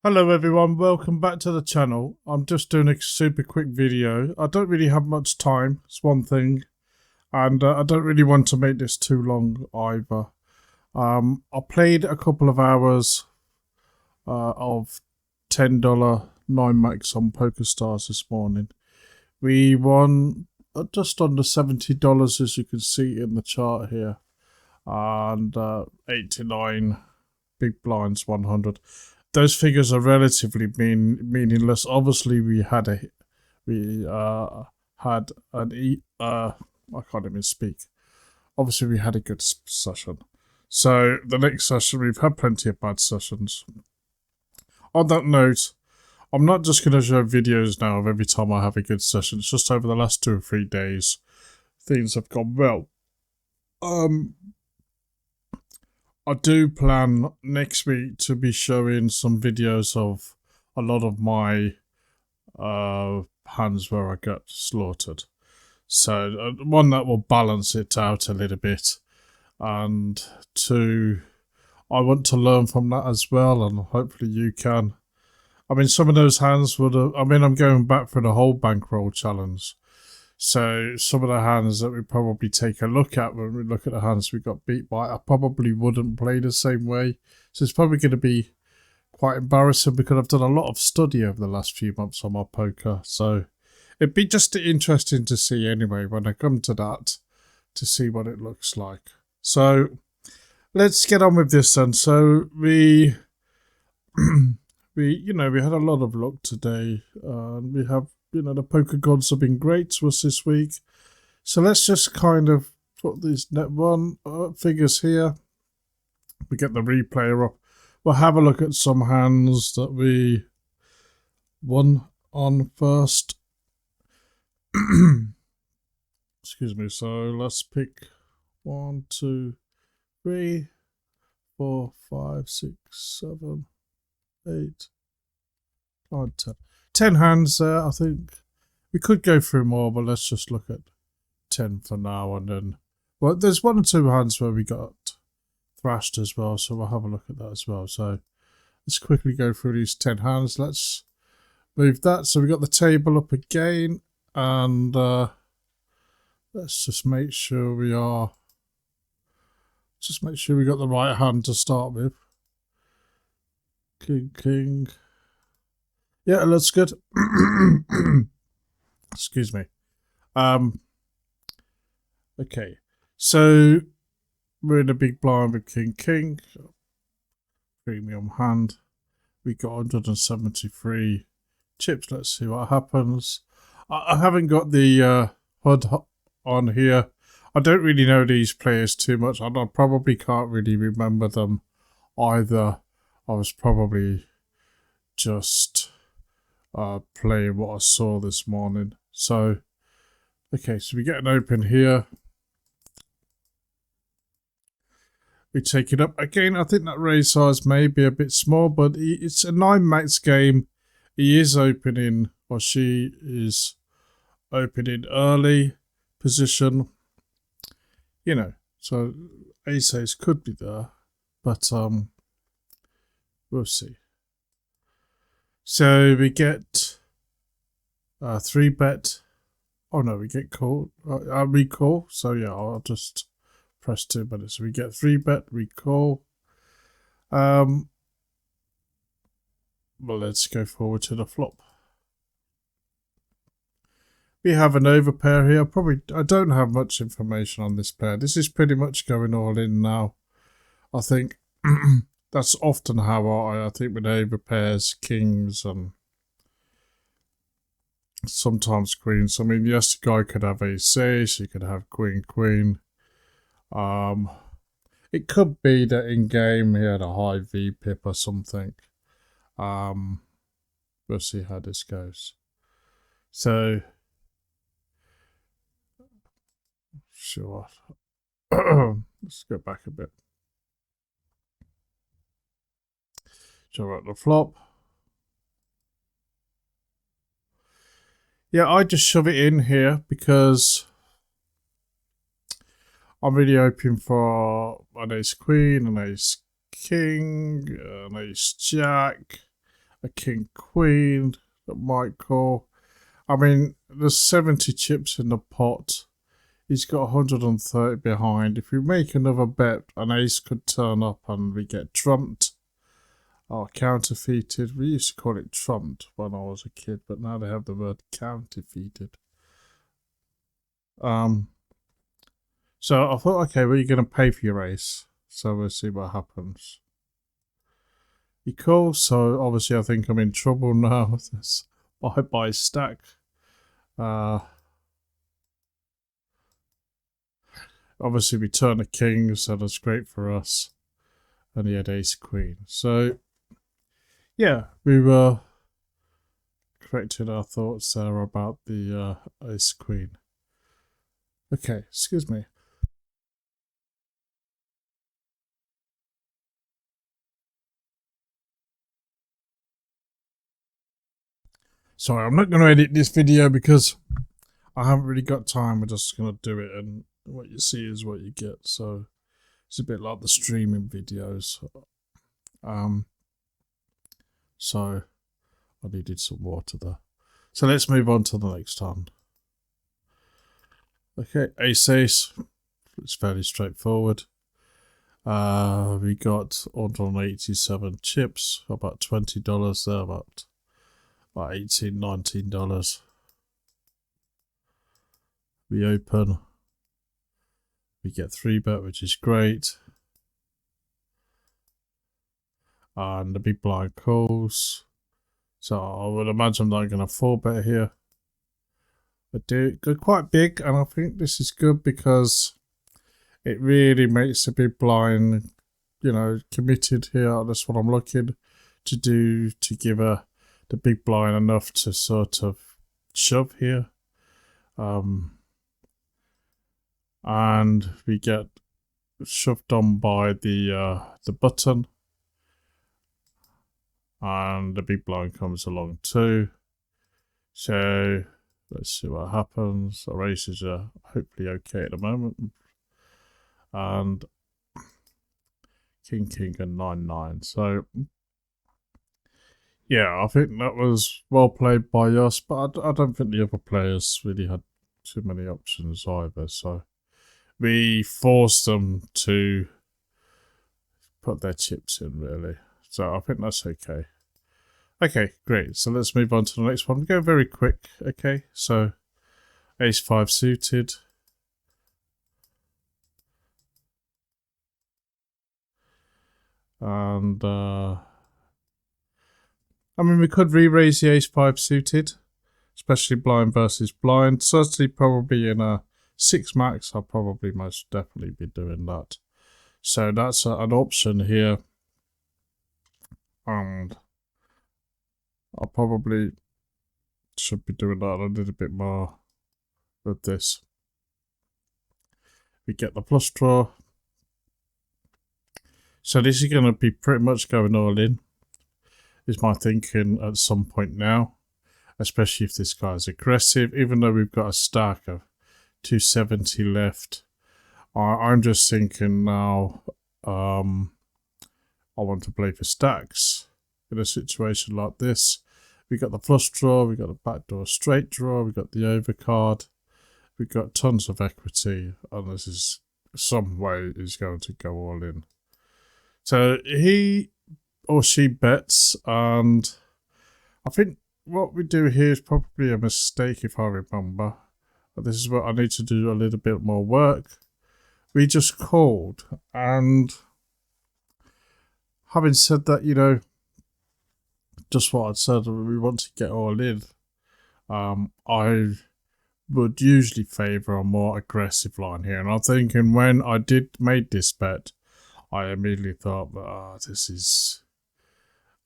Hello everyone, welcome back to the channel. I'm just doing a super quick video. I don't really have much time, it's one thing, and I don't really want to make this too long either. I played a couple of hours of $10 9max on PokerStars this morning. We won just under $70 as you can see in the chart here, and 89 big blinds 100. Those figures are relatively meaningless. Obviously, we had an I can't even speak. Obviously, we had a good session. So the next session, we've had plenty of bad sessions. On that note, I'm not just going to show videos now of every time I have a good session. It's just over the last 2 or 3 days, things have gone well. I do plan next week to be showing some videos of a lot of my hands where I got slaughtered. So one that will balance it out a little bit, and two, I want to learn from that as well, and hopefully you can. I mean, some of those hands would have, I'm going back for the whole bankroll challenge. So some of the hands that we probably take a look at when we look at the hands we got beat by, I probably wouldn't play the same way. So it's probably going to be quite embarrassing because I've done a lot of study over the last few months on my poker. So it'd be just interesting to see anyway when I come to that, to see what it looks like. So let's get on with this then. So we we had a lot of luck today, and we have, the poker gods have been great to us this week. So let's just kind of put these net one figures here. We get the replayer up. We'll have a look at some hands that we won on first. Excuse me. So let's pick 1, 2, 3, 4, 5, 6, 7, 8, 9, 10. 10 hands there, I think. We could go through more, but let's just look at 10 for now. And then, well, there's 1 or 2 hands where we got thrashed as well, so we'll have a look at that as well. So let's quickly go through these 10 hands. Let's move that. So we got the table up again, and let's just make sure we got the right hand to start with. King. Yeah, it looks good. Excuse me. Okay, so we're in a big blind with King. Premium hand. We got 173 chips. Let's see what happens. I haven't got the HUD on here. I don't really know these players too much, and I probably can't really remember them either. I was probably just playing what I saw this morning. So, okay, so we get an open here. We take it up again. I think that raise size may be a bit small, but it's a 9max game. He is opening, or she is opening early position. So ace could be there, but we'll see. So we get 3-bet. Oh no, we get call. Recall. So yeah, I'll just press 2 minutes. So we get 3-bet, recall. Well, let's go forward to the flop. We have an overpair here. I don't have much information on this pair. This is pretty much going all in now. I think that's often how I think with overpairs, kings, and sometimes queens. I mean, yes, the guy could have ace, he could have queen. It could be that in game he had a high V pip or something. We'll see how this goes. So, sure. Let's go back a bit. Show out the flop. Yeah, I just shove it in here because I'm really hoping for an ace queen, an ace king, an ace jack, a king queen that might call. I mean, there's 70 chips in the pot. He's got 130 behind. If we make another bet, an ace could turn up and we get trumped or counterfeited. We used to call it trumped when I was a kid, but now they have the word counterfeited. So I thought, okay, well, you're going to pay for your ace. So we'll see what happens. He calls, so obviously I think I'm in trouble now with this buy stack. Obviously we turn a king, so that's great for us. And he had ace queen. So yeah, we were corrected our thoughts there about the ace queen. Okay, excuse me. Sorry, I'm not going to edit this video because I haven't really got time. We're just going to do it, and what you see is what you get. So it's a bit like the streaming videos. So I needed some water there. So let's move on to the next hand. Okay, ace ace. It's fairly straightforward. We got 187 chips, about $20 there, about $18, $19. We open. We get 3-bet, which is great. And the big blind calls. So I would imagine they're going to 4-bet here. But they're quite big, and I think this is good because it really makes the big blind, committed here. That's what I'm looking to do, to give the big blind enough to sort of shove here. And we get shoved on by the button. And the big blind comes along too. So let's see what happens. The races are hopefully okay at the moment. And king, and 9-9. So yeah, I think that was well played by us, but I don't think the other players really had too many options either. So we forced them to put their chips in, really. So I think that's okay. Okay, great. So let's move on to the next one. We go very quick. Okay, so ace 5 suited. And I mean, we could re-raise the ace 5 suited, especially blind versus blind. Certainly, probably in a 6 max, I'll probably most definitely be doing that. So that's an option here. And I probably should be doing that a little bit more with this. We get the flush draw. So this is going to be pretty much going all in, is my thinking at some point now. Especially if this guy's aggressive, even though we've got a stack of 270 left. I'm just thinking now, I want to play for stacks in a situation like this. We got the flush draw, we got the backdoor straight draw, we got the overcard, we got tons of equity, and this is some way he's going to go all in. So he or she bets, and I think what we do here is probably a mistake if I remember. But this is what I need to do a little bit more work. We just called, and having said that, just what I said, we want to get all in. I would usually favour a more aggressive line here, and I'm thinking when I made this bet, I immediately thought, this is,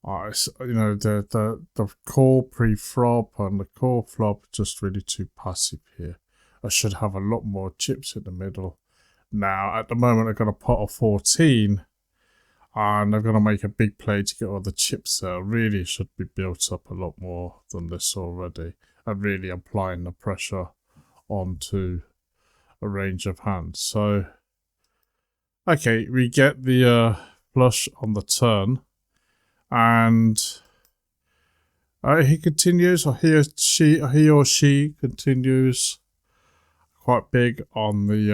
the call pre-flop and the call flop just really too passive here. I should have a lot more chips in the middle. Now, at the moment, I've got a pot of 14, and I'm going to make a big play to get all the chips there. Really should be built up a lot more than this already. I'm really applying the pressure onto a range of hands. So, okay, we get the flush on the turn, and He continues, or he or she continues quite big on the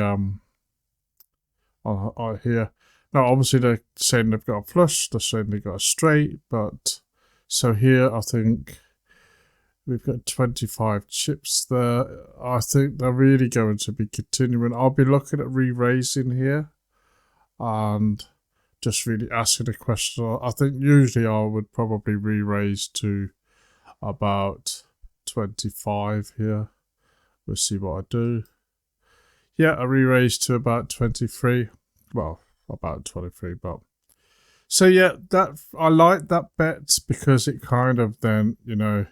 on here. Now, obviously, they're saying they've got a flush, they're saying they've got a straight, but so here I think we've got 25 chips there. I think they're really going to be continuing. I'll be looking at re-raising here and just really asking a question. I think usually I would probably re-raise to about 25 here. We'll see what I do. Yeah, I re-raised to about 23. Well, about 23, but so yeah, that I like that bet because it kind of then, you know,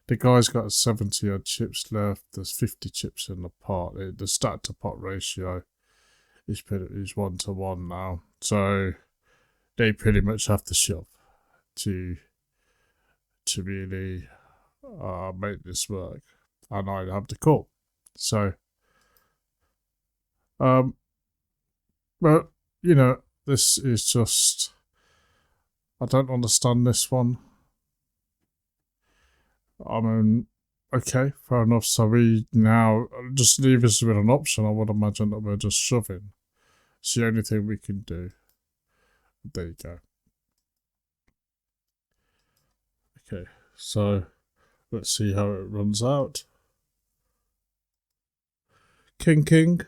the guy's got 70 odd chips left. There's 50 chips in the pot. The stat to pot ratio is 1-to-1 now, so they pretty much have to shove to really make this work, and I have the call. So, but you know, this is just, I don't understand this one. I mean, okay, fair enough. So we now just leave us with an option. I would imagine that we're just shoving. It's the only thing we can do. There you go. Okay, so let's see how it runs out. King.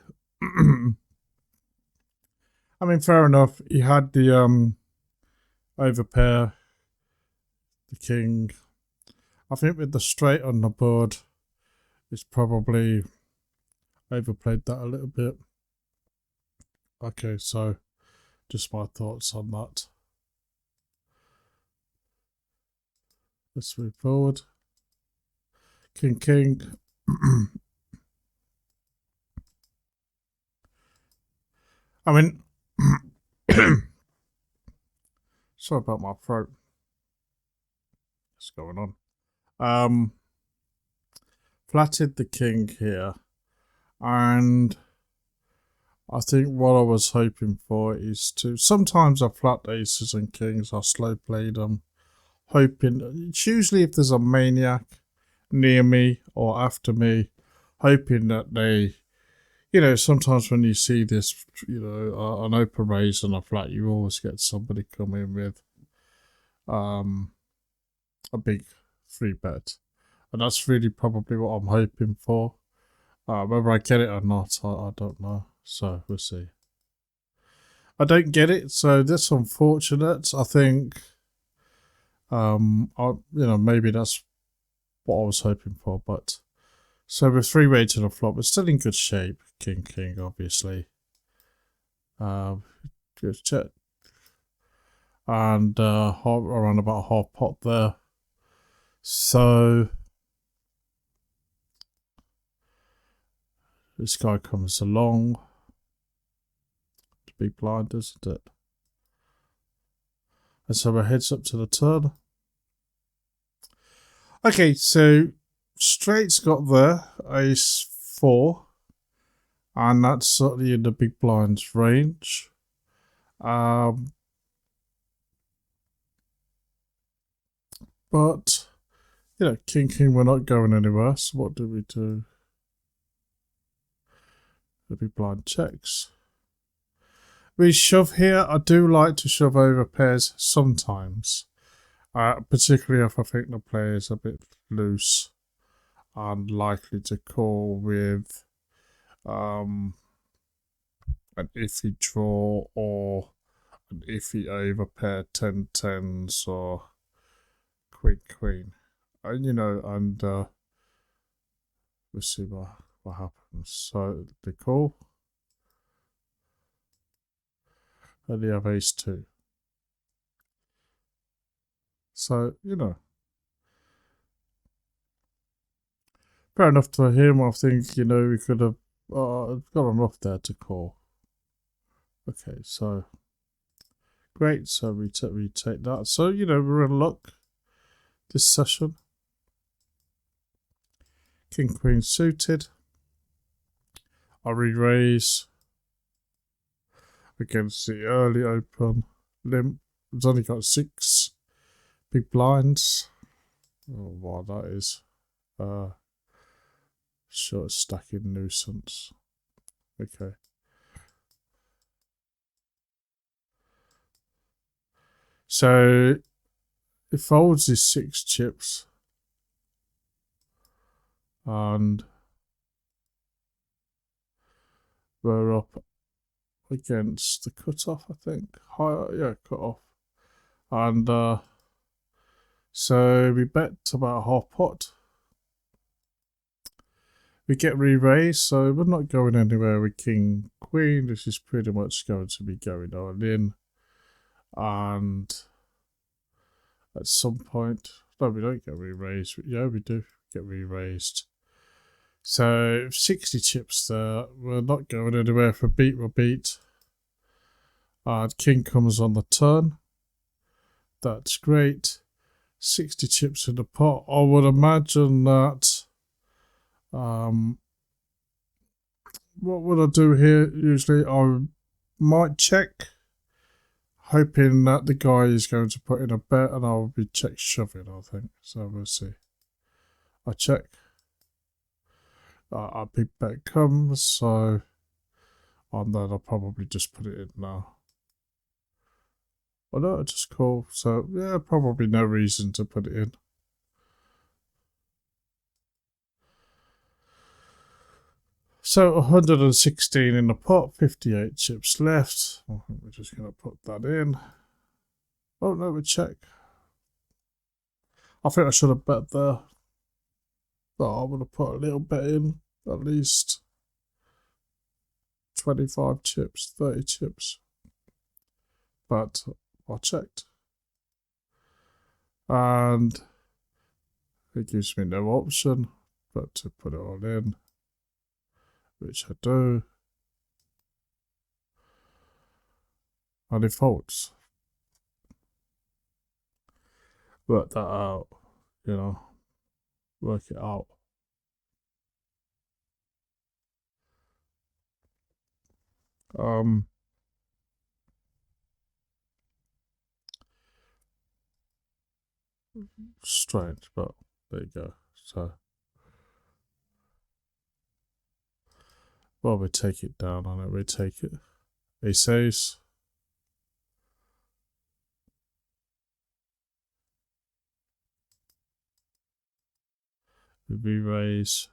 I mean, fair enough. He had the overpair, the king. I think with the straight on the board, it's probably overplayed that a little bit. Okay, so just my thoughts on that. Let's move forward. King. I mean, sorry about my throat. What's going on? Flatted the king here, and I think what I was hoping for is to, sometimes I flat aces and kings, I slow play them, hoping, it's usually if there's a maniac near me or after me, hoping that they, you know, sometimes when you see this, you know, an open raise and a flat, you always get somebody come in with a big 3-bet. And that's really probably what I'm hoping for. Whether I get it or not, I don't know. So we'll see. I don't get it, so that's unfortunate. I think, maybe that's what I was hoping for. But so with 3-way to the flop, we're still in good shape. King, obviously. Good check. And around about half pot there. So this guy comes along. It's big blind, isn't it? And so we're heads up to the turn. Okay, so straight's got there, ace 4. And that's certainly in the big blind's range. But, you know, king, we're not going anywhere. So what do we do? The big blind checks. We shove here. I do like to shove over pairs sometimes. Particularly if I think the player is a bit loose and likely to call with an iffy draw or an iffy overpair 10-10s or queen. And you know, and we'll see what happens. So they call. And they have ace 2. So, you know, fair enough to him. I think, you know, we could have got enough there to call. Okay, so great. So we take that. So, you know, we're in luck this session. King, queen suited. I re-raise against the early open limp. It's only got 6 big blinds. Oh, wow, that is short stacking nuisance. Okay. So it folds his 6 chips and we're up against the cutoff, I think. Yeah, cutoff. And so we bet about half pot. We get re-raised, so we're not going anywhere with King Queen. This is pretty much going to be going all in. And at some point, no, we don't get re-raised. Yeah, we do get re-raised. So 60 chips there. We're not going anywhere for beat or beat. And King comes on the turn. That's great. 60 chips in the pot. I would imagine that. What would I do here? Usually I might check, hoping that the guy is going to put in a bet and I'll be check shoving, I think. So we'll see. I check. A big bet comes, so on that I'll probably just put it in now. Oh no, just call. So yeah, probably no reason to put it in. So 116 in the pot, 58 chips left. I think we're just going to put that in. Oh no, we check. I think I should have bet there. But I would have put a little bet in, at least 25 chips, 30 chips. But I checked. And it gives me no option but to put it all in, which I do. And it folds. Work that out, you know, work it out. Strange, but there you go. So, well, we take it down on it. We take it. Ace ace. We re-raise.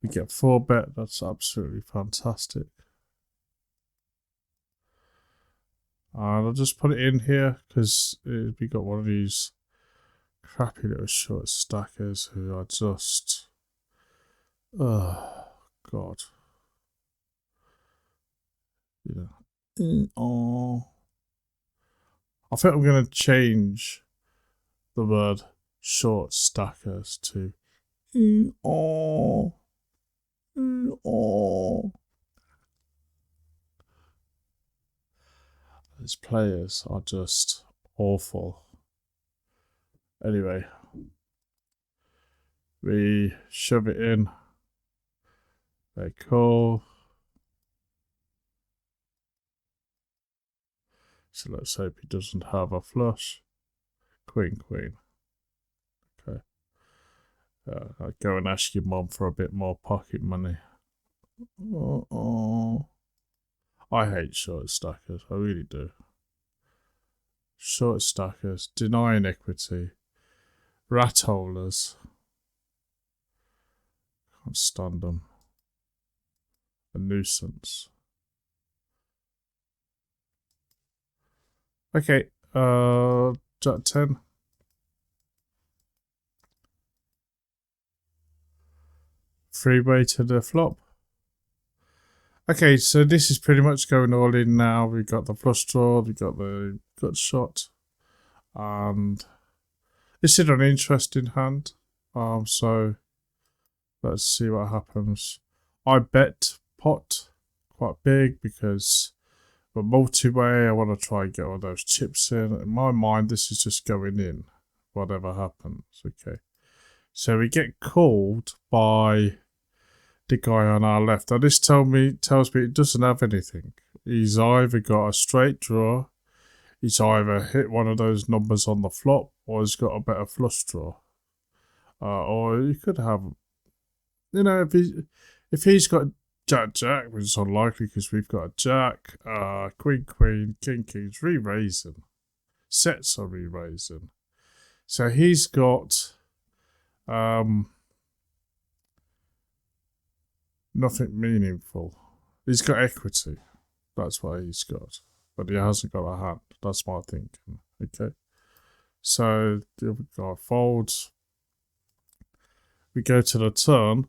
We get 4 bet. That's absolutely fantastic. And I'll just put it in here because we got one of these crappy little short stackers who are just, oh god, yeah. Oh, I think I'm gonna change the word short stackers to oh. These players are just awful. Anyway, we shove it in. Very cool. So let's hope he doesn't have a flush. Queen, queen. Okay. I'll go and ask your mom for a bit more pocket money. Oh. I hate short stackers. I really do. Short stackers, denying equity, rat holers. Can't stand them. A nuisance. Okay, Jack 10. Freeway to the flop. Okay, so this is pretty much going all in now. We've got the flush draw, we've got the gut shot, and this is an interesting hand. So let's see what happens. I bet pot quite big because we're multi-way. I want to try and get all those chips in. In my mind, this is just going in, whatever happens. Okay, so we get called by the guy on our left. Now this tells me it doesn't have anything. He's either got a straight draw, he's either hit one of those numbers on the flop or he's got a better flush draw. Or you could have, you know, if he's got Jack Jack, which is unlikely because we've got a Jack, Queen Queen, King King's re-raising. Sets are re-raising. So he's got nothing meaningful. He's got equity. That's what he's got. But he hasn't got a hand. That's my thinking. Okay. So the other guy folds. We go to the turn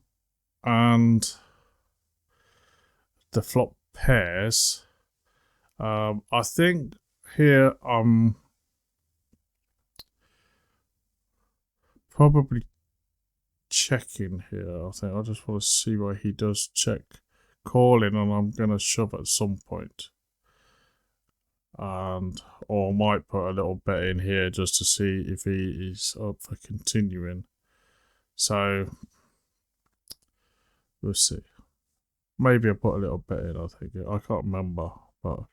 and the flop pairs. I think here I'm probably checking here. I think I just want to see why he does check calling, and I'm going to shove at some point. And or might put a little bet in here just to see if he is up for continuing. So we'll see. Maybe I put a little bet in, I think. I can't remember, but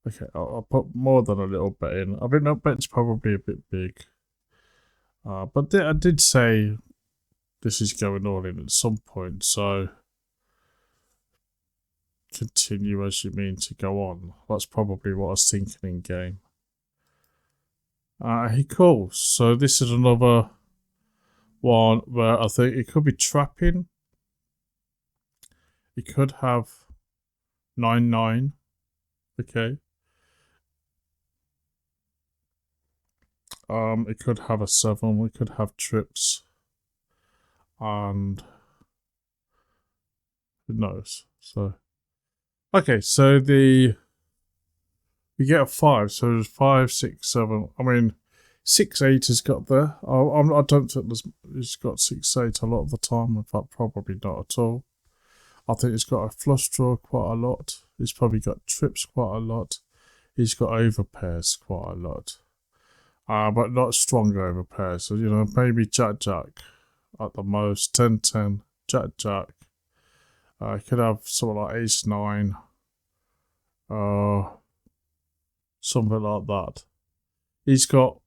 okay, I'll put more than a little bet in. I think that bet's probably a bit big. But I did say this is going all in at some point, so continue as you mean to go on. That's probably what I was thinking in game. He calls, so this is another one where I think it could be trapping. He could have 9-9, okay. It could have a 7. We could have trips, and who knows? So, okay, so we get a 5. So there's 5, 6, 7. I mean, 6-8 has got there. I don't think he's got 6-8 a lot of the time. In fact, probably not at all. I think he's got a flush draw quite a lot. He's probably got trips quite a lot. He's got overpairs quite a lot. But not strong overpairs. So, you know, maybe Jack Jack at the most. 10-10, Jack Jack. He could have something like Ace-9. Something like that. He's got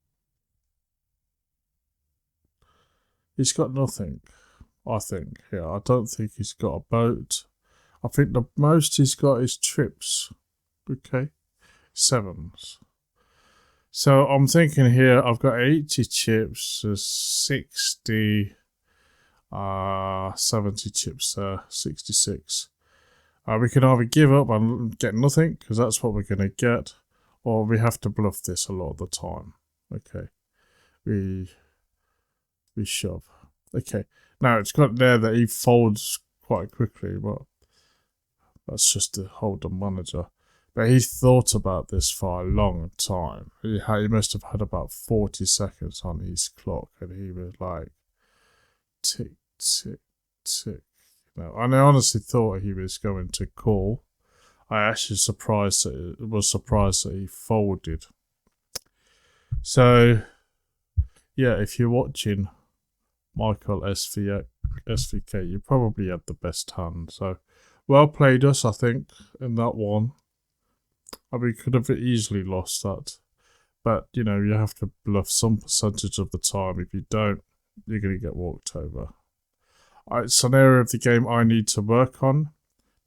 nothing, I think. Yeah, I don't think he's got a boat. I think the most he's got is trips. Okay. 7s. So I'm thinking here I've got 80 chips, 60, 70 chips there, 66. We can either give up and get nothing, because that's what we're going to get, or we have to bluff this a lot of the time. Okay. We shove. Okay. Now it's got there that he folds quite quickly, but that's just the Holdem Manager. But he thought about this for a long time. He must have had about 40 seconds on his clock, and he was like, tick, tick, tick. You know, and I honestly thought he was going to call. I actually was surprised that he folded. So, yeah, if you're watching Michael SVK, you probably had the best hand. So, well played us, I think, in that one. I mean, could have easily lost that. But, you know, you have to bluff some percentage of the time. If you don't, you're going to get walked over. It's an area of the game I need to work on,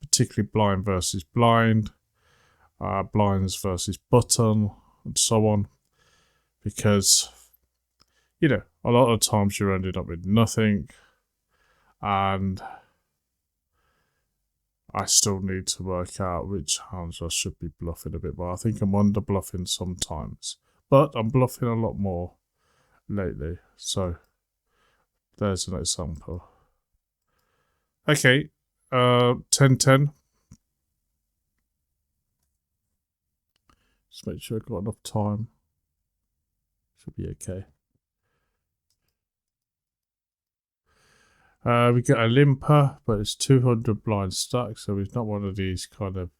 particularly blind versus blind, blinds versus button, and so on. Because, you know, a lot of times you're ended up with nothing, and I still need to work out which hands I should be bluffing a bit more. I think I'm under bluffing sometimes, but I'm bluffing a lot more lately. So there's an example. Okay, 10-10. Just make sure I've got enough time. Should be okay. We get a limper, but it's 200 blind stack, so it's not one of these kind of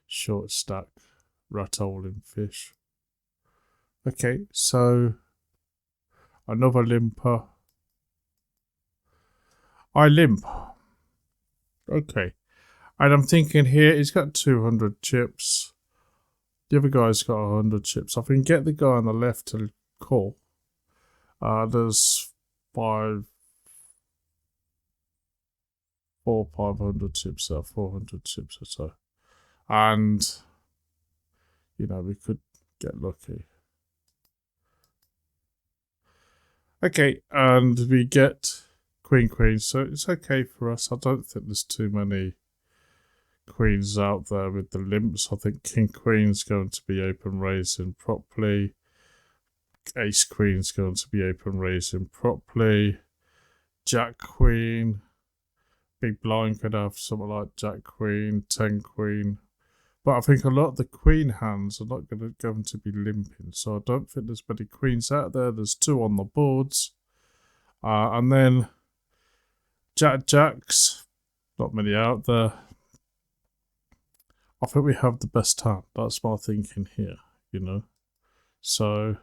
short stack rat-holing fish. Okay, so another limper. I limp. Okay. And I'm thinking here, he's got 200 chips. The other guy's got 100 chips. If I can get the guy on the left to call, there's 500 chips there, 400 chips or so. And, you know, we could get lucky. Okay, and we get queen, so it's okay for us. I don't think there's too many queens out there with the limps. I think king queen's going to be open raising properly. Ace queen's going to be open raising properly. Jack queen. Big blind could have something like jack queen, 10 queen. But I think a lot of the queen hands are not going to be limping. So I don't think there's many queens out there. There's 2 on the boards. And then jacks. Not many out there. I think we have the best hand. That's my thinking here, you know. So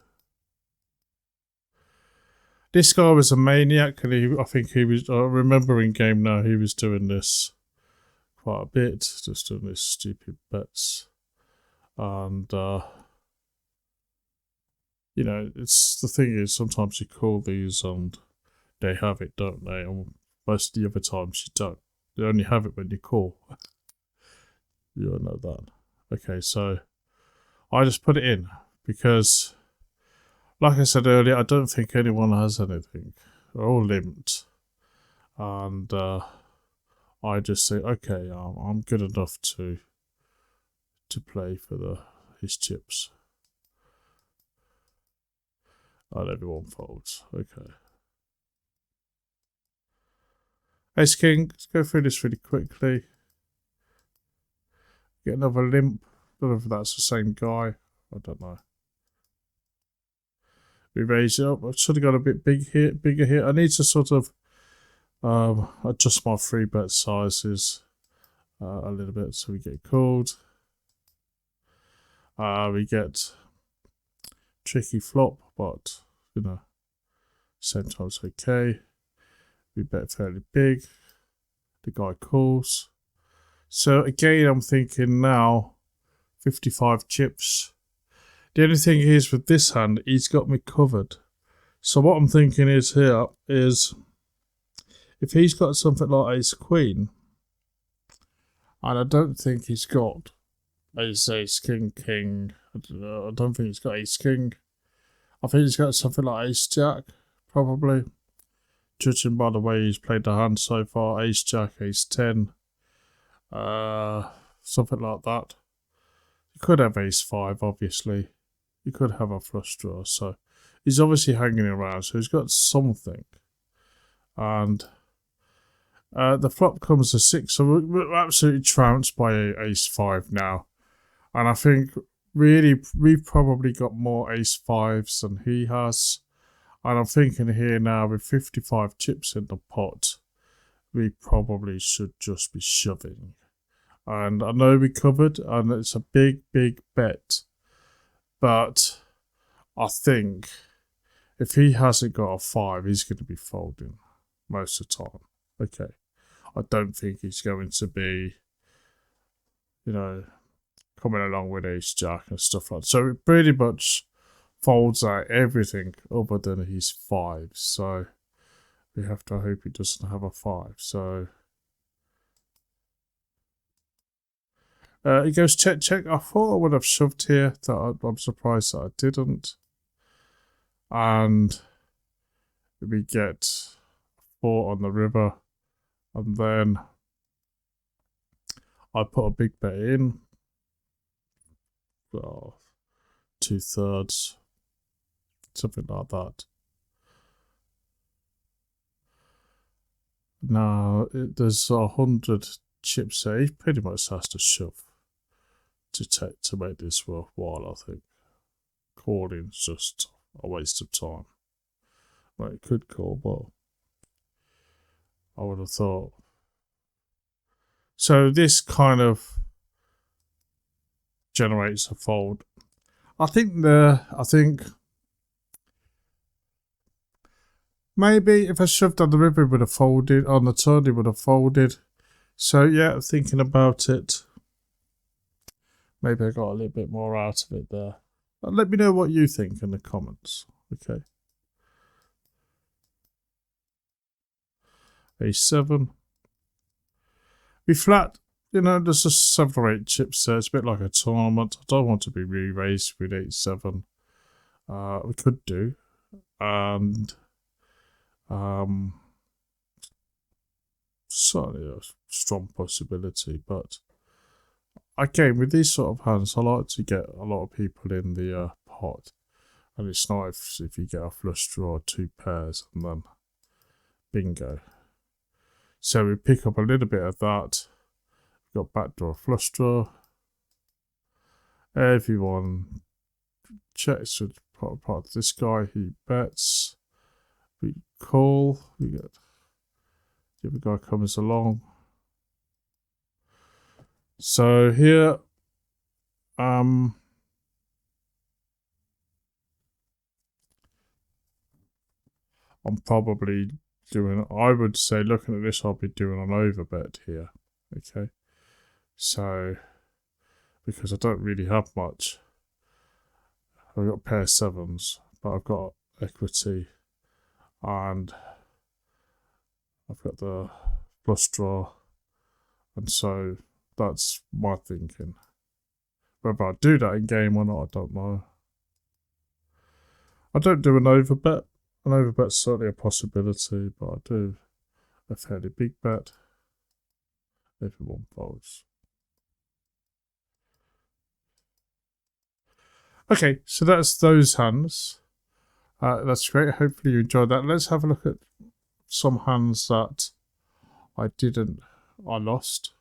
this guy was a maniac, and I think he was. I remember in game now he was doing this quite a bit, just doing these stupid bets, and you know, it's the thing is sometimes you call these and they have it, don't they? And most of the other times you don't. They only have it when you call. You all know that. Okay, so I just put it in because, like I said earlier, I don't think anyone has anything. They're all limped. And I just say, okay, I'm good enough to play for his chips. And everyone folds. Okay. Ace King, let's go through this really quickly. Get another limp. I don't know if that's the same guy. I don't know. We raise it up. I should have got a bit bigger here. I need to sort of adjust my 3-bet sizes a little bit so we get called. We get tricky flop, but you know, sometimes okay. We bet fairly big. The guy calls. So again, I'm thinking now 55 chips. The only thing is with this hand, he's got me covered. So what I'm thinking is here is if he's got something like ace queen, and I don't think he's got ace king. I don't think he's got ace king. I think he's got something like ace jack, probably. Judging by the way he's played the hand so far, ace jack, ace 10. Something like that. You could have ace 5, obviously. You could have a flush draw. So he's obviously hanging around. So he's got something. And the flop comes to 6. So we're absolutely trounced by ace 5 now. And I think really we've probably got more ace 5s than he has. And I'm thinking here now with 55 chips in the pot, we probably should just be shoving. And I know we covered, and it's a big bet. But I think if he hasn't got a 5, he's going to be folding most of the time. Okay. I don't think he's going to be, you know, coming along with ace jack and stuff like that. So it pretty much folds out everything other than his 5. So we have to hope he doesn't have a 5. So he goes check. I thought I would have shoved here. I'm surprised that I didn't. And we get 4 on the river. And then I put a big bet in. Oh, 2/3. Something like that. Now, there's 100 chips there. He pretty much has to shove to make this worthwhile, I think. Calling's just a waste of time. Well, it could call, but I would have thought. So this kind of generates a fold. I think maybe if I shoved on the river, it would have folded. On the turn, it would have folded. So yeah, thinking about it, maybe I got a little bit more out of it there. Let me know what you think in the comments. Okay. A7. We flat, there's just 7 or 8 chips there. It's a bit like a tournament. I don't want to be re-raised with 8-7. We could do. And certainly a strong possibility. But again, with these sort of hands, I like to get a lot of people in the pot. And it's nice if you get a flush draw, 2 pairs, and then bingo. So we pick up a little bit of that. We've got backdoor flush draw. Everyone checks with part of this guy. He bets. We call. We get the other guy comes along. So here, I'm probably doing. I would say, looking at this, I'll be doing an overbet here. Okay. So because I don't really have much. I've got pair 7s, but I've got equity, and I've got the flush draw, and so that's my thinking. Whether I do that in game or not, I don't know. I don't do an overbet. An overbet's certainly a possibility, but I do a fairly big bet. Everyone folds. Okay, so that's those hands. That's great. Hopefully you enjoyed that. Let's have a look at some hands that I lost.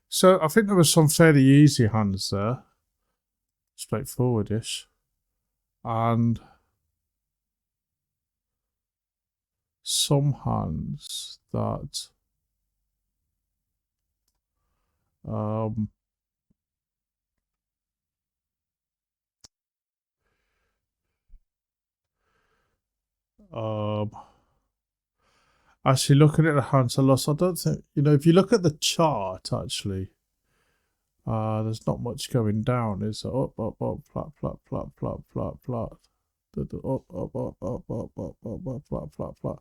So I think there were some fairly easy hands there. Straightforward-ish. And some hands that actually looking at the hands I lost, I don't think, if you look at the chart, actually, there's not much going down, is there? Up, up, up, flat, flat, flat, flat, flat, flat. Up, up, up, up, up, up, up, up, flat, flat, flat.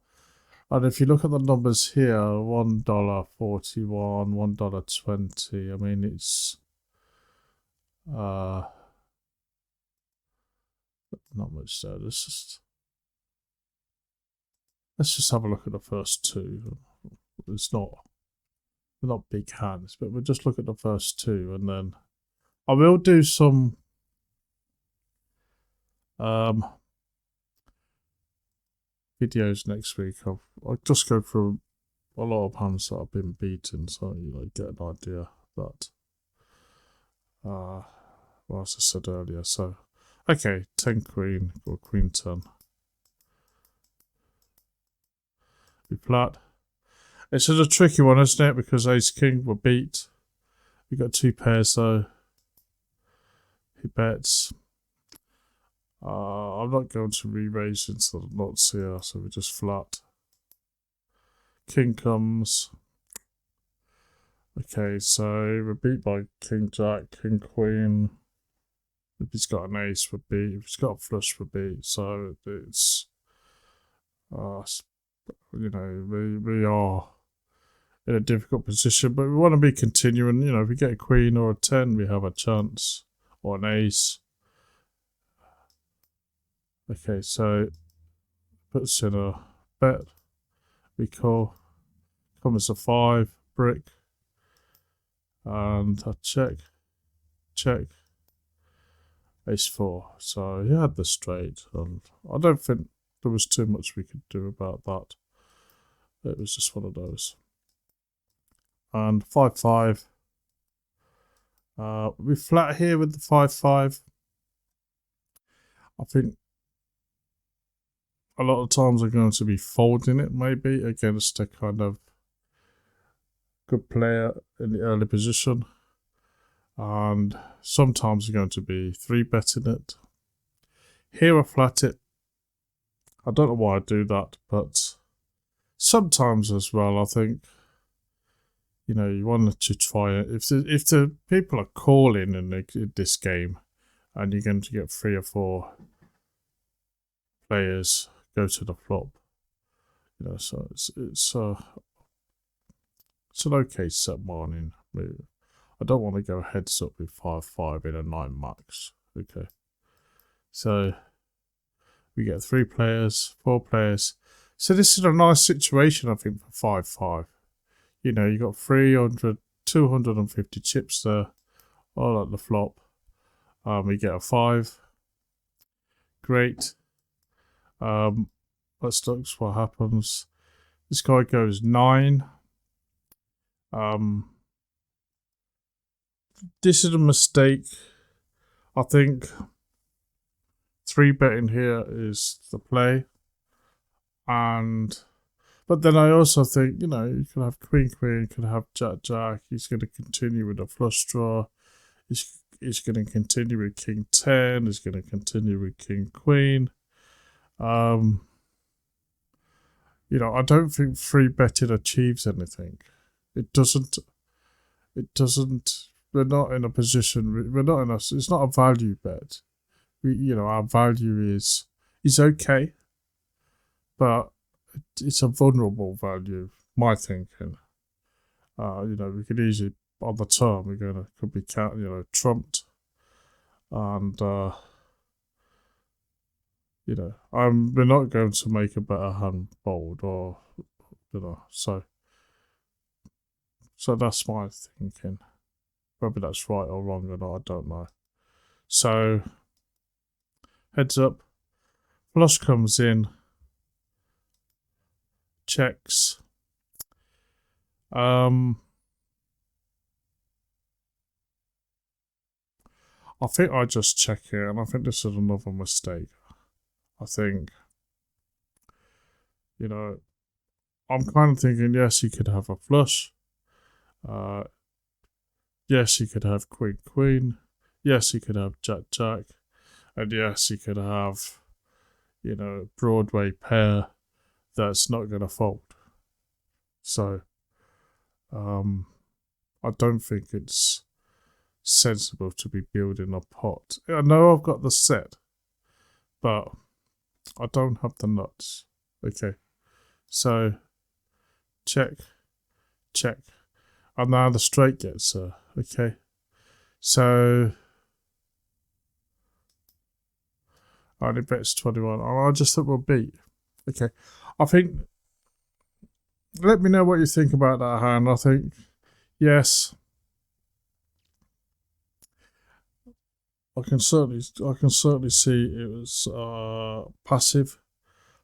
And if you look at the numbers here, $1.41, $1.20. I mean, it's not much there. Let's just have a look at the first two. It's not big hands, but we'll just look at the first two, and then I will do some videos next week. I'll just go through a lot of hands that have been beaten, so get an idea that as I said earlier. So okay, 10 queen or queen 10. We flat. It's a tricky one, isn't it? Because ace king were beat. We got 2 pairs though. He bets. I'm not going to re-raise into the nuts here, so we just flat. King comes. Okay, so we're beat by king jack, king queen. If he's got an ace, we're beat. If he's got a flush, we're beat. So it's we are in a difficult position, but we want to be continuing. If we get a queen or a 10, we have a chance, or an ace. Okay, so puts in a bet. We call. Comes a 5 brick, and a check, ace 4. So he had the straight, and I don't think there was too much we could do about that. It was just one of those. And 5-5. We flat here with the 5-5. I think a lot of times I'm going to be folding it, maybe against a kind of good player in the early position, and sometimes I'm going to be 3-betting it. Here I flat it. I don't know why I do that, but sometimes as well I think you know, you wanted to try it. If the people are calling in this game, and you're going to get 3 or 4 players go to the flop, you know, so it's an okay set morning move. I don't want to go heads up with 5-5 in a 9 max. Okay, so we get 3 players, 4 players. So this is a nice situation, I think, for 5-5. You know, you got 300, 250 chips there, all at the flop. We get a 5. Great. Let's look what happens. This guy goes 9. This is a mistake. I think 3 betting here is the play. But then I also think, you know, you can have queen, you can have jack. He's going to continue with a flush draw. He's going to continue with king 10. He's going to continue with king queen. You know, I don't think 3 betting achieves anything. It doesn't. We're not in a position. It's not a value bet. You know, our value is okay, but it's a vulnerable value. My thinking. You know, we could easily on the turn could be trumped, and you know, we're not going to make a better hand bold, or you know, so that's my thinking. Whether that's right or wrong or not, I don't know. So heads up, flush comes in, checks. I think I just check here, and I think this is another mistake. I think, you know, I'm kind of thinking, yes, he could have a flush. Yes, he could have queen, queen. Yes, he could have jack, jack. And yes, he could have, you know, Broadway pair that's not going to fold. So, I don't think it's sensible to be building a pot. I know I've got the set, but I don't have the nuts. Okay, so check, check, and now the straight gets okay. So I only bets 21. And I just think we'll beat. Okay, I think. Let me know what you think about that hand. I think yes. I can certainly see it was passive,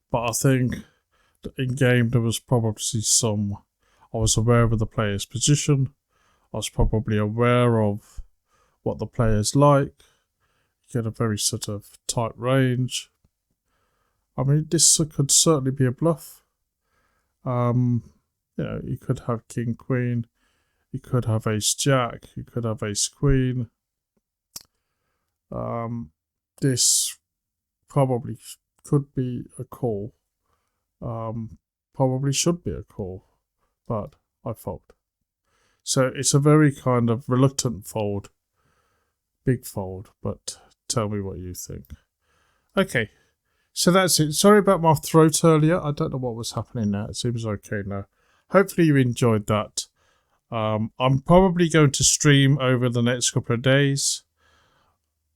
but I think in game there was probably some. I was aware of the player's position. I was probably aware of what the player's like. You get a very sort of tight range. I mean, this could certainly be a bluff. You know, you could have king queen. You could have ace jack. You could have ace queen. This probably could be a call. Probably should be a call, but I fold. So it's a very kind of reluctant fold, big fold, but tell me what you think. Okay, so that's it. Sorry about my throat earlier. I don't know what was happening now. It seems okay now. Hopefully you enjoyed that. I'm probably going to stream over the next couple of days,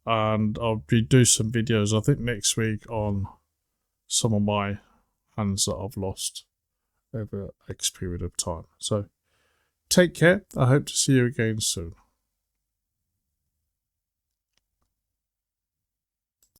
and I'll do some videos, I think, next week on some of my hands that I've lost over X period of time. So take care. I hope to see you again soon.